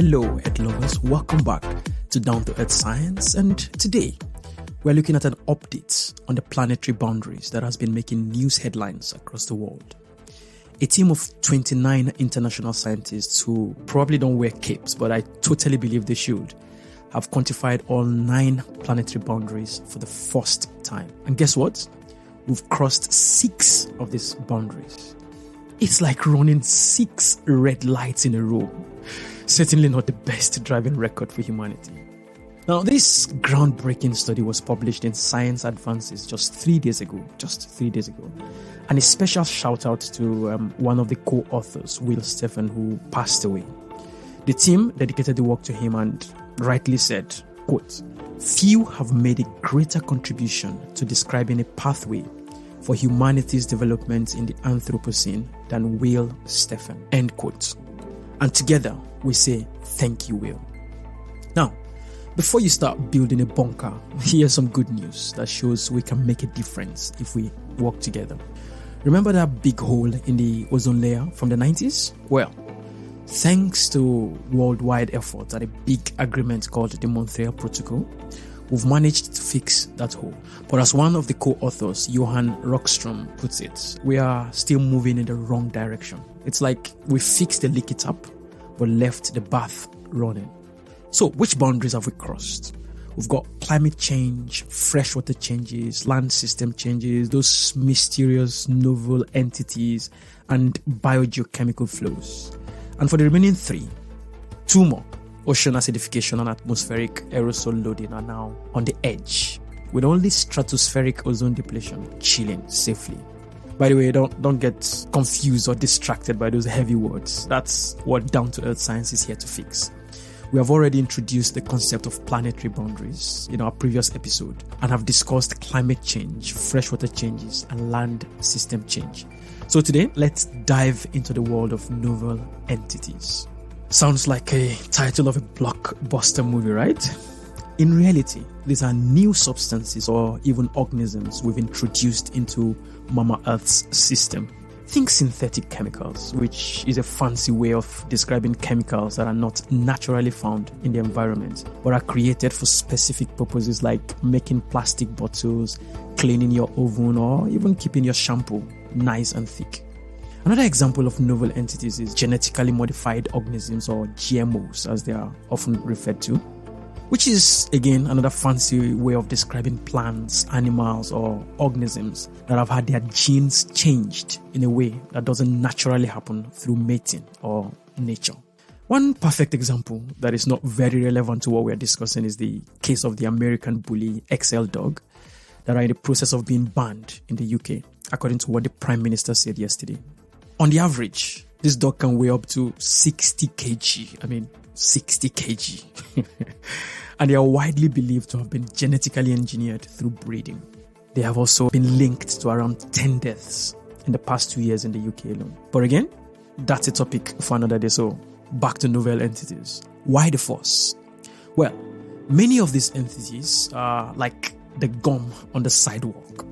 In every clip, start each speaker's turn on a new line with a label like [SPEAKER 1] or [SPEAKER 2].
[SPEAKER 1] Hello, Earth lovers. Welcome back to Down to Earth Science. And today, we're looking at an update on the planetary boundaries that has been making news headlines across the world. A team of 29 international scientists who probably don't wear capes, but I totally believe they should, have quantified all 9 planetary boundaries for the first time. And guess what? We've crossed 6 of these boundaries. It's like running 6 red lights in a row. Certainly not the best driving record for humanity. Now, this groundbreaking study was published in Science Advances just 3 days ago. And a special shout out to one of the co-authors, Steffen, who passed away. The team dedicated the work to him and rightly said, quote, "Few have made a greater contribution to describing a pathway for humanity's development in the Anthropocene than Steffen," end quote. And together we say, thank you, Will. Now, before you start building a bunker, here's some good news that shows we can make a difference if we work together. Remember that big hole in the ozone layer from the 90s? Well, thanks to worldwide effort and a big agreement called the Montreal Protocol, we've managed to fix that hole. But as one of the co-authors, Johan Rockström, puts it, we are still moving in the wrong direction. It's like we fixed the leaky tap, but left the bath running. So, which boundaries have we crossed? We've got climate change, freshwater changes, land system changes, those mysterious novel entities, and biogeochemical flows. And for the remaining 3, 2 more, ocean acidification and atmospheric aerosol loading, are now on the edge, with only stratospheric ozone depletion chilling safely. By the way, don't get confused or distracted by those heavy words. That's what Down to Earth Science is here to fix. We have already introduced the concept of planetary boundaries in our previous episode and have discussed climate change, freshwater changes, and land system change. So today, let's dive into the world of novel entities. Sounds like a title of a blockbuster movie, right? In reality, these are new substances or even organisms we've introduced into Mama Earth's system. Think synthetic chemicals, which is a fancy way of describing chemicals that are not naturally found in the environment, but are created for specific purposes like making plastic bottles, cleaning your oven, or even keeping your shampoo nice and thick. Another example of novel entities is genetically modified organisms, or GMOs as they are often referred to, which is again another fancy way of describing plants, animals, or organisms that have had their genes changed in a way that doesn't naturally happen through mating or nature. One perfect example that is not very relevant to what we are discussing is the case of the American bully XL dog that are in the process of being banned in the UK, according to what the Prime Minister said yesterday. On the average, this dog can weigh up to 60 kg. 60 kg. And they are widely believed to have been genetically engineered through breeding. They have also been linked to around 10 deaths in the past 2 years in the UK alone. But again, that's a topic for another day, so back to novel entities. Why the fuss? Well, many of these entities are like the gum on the sidewalk.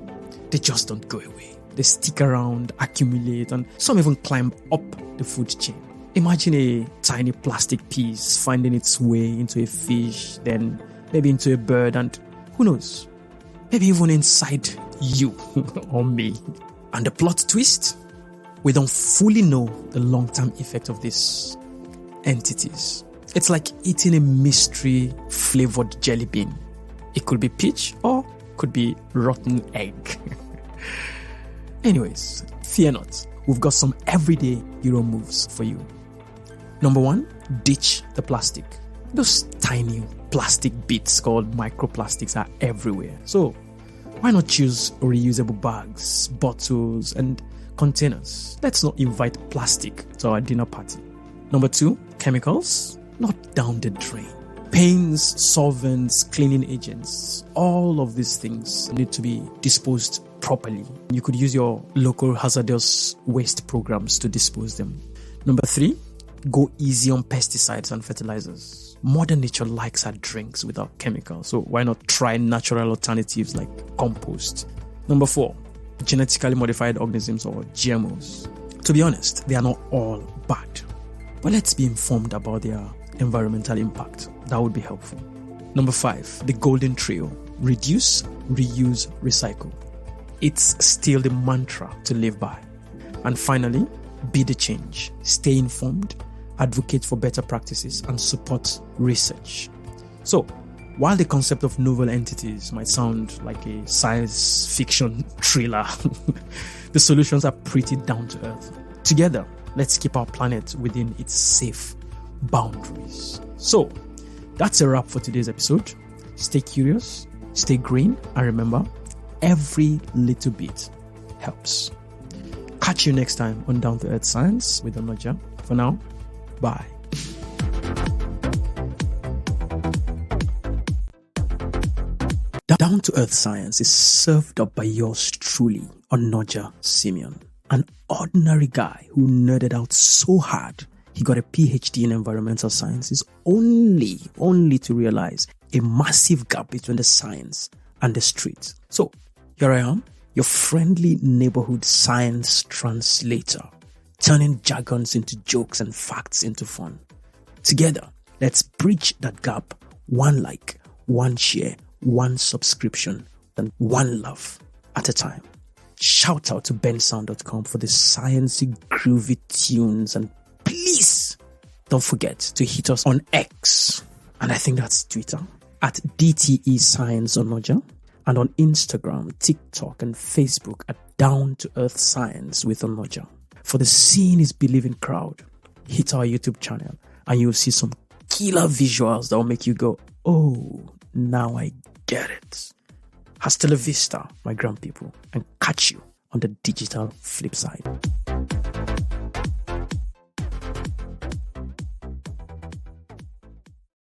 [SPEAKER 1] They just don't go away. They stick around, accumulate, and some even climb up the food chain. Imagine a tiny plastic piece finding its way into a fish, then maybe into a bird, and who knows, maybe even inside you or me. And the plot twist? We don't fully know the long-term effect of these entities. It's like eating a mystery-flavored jelly bean. It could be peach or could be rotten egg. Anyways, fear not. We've got some everyday hero moves for you. Number 1, ditch the plastic. Those tiny plastic bits called microplastics are everywhere. So why not choose reusable bags, bottles, and containers? Let's not invite plastic to our dinner party. Number 2, chemicals, not down the drain. Paints, solvents, cleaning agents, all of these things need to be disposed properly. You could use your local hazardous waste programs to dispose them. Number 3, go easy on pesticides and fertilizers. Mother Nature likes her drinks without chemicals, so why not try natural alternatives like compost? Number 4, genetically modified organisms or GMOs. To be honest, they are not all bad, but let's be informed about their environmental impact. That would be helpful. Number 5, the golden trio: reduce, reuse, recycle. It's still the mantra to live by. And finally, be the change. Stay informed, advocate for better practices, and support research. So, while the concept of novel entities might sound like a science fiction thriller, the solutions are pretty down to earth. Together, let's keep our planet within its safe boundaries. So, that's a wrap for today's episode. Stay curious, stay green, and remember, every little bit helps. Catch you next time on Down to Earth Science with Onoja. For now, bye. Down to Earth Science is served up by yours truly, Onoja Simeon, an ordinary guy who nerded out so hard he got a PhD in environmental sciences only to realize a massive gap between the science and the street. So, here I am, your friendly neighborhood science translator, turning jargons into jokes and facts into fun. Together, let's bridge that gap, one like, one share, one subscription, and one love at a time. Shout out to bensound.com for the sciencey groovy tunes, and please don't forget to hit us on X, and I think that's Twitter, at DTEScienceOnoja, and on Instagram, TikTok, and Facebook at Down to Earth Science with Onoja. For the Seeing is Believing crowd, hit our YouTube channel and you'll see some killer visuals that will make you go, oh, now I get it. Hasta la vista, my grand people, and catch you on the digital flip side.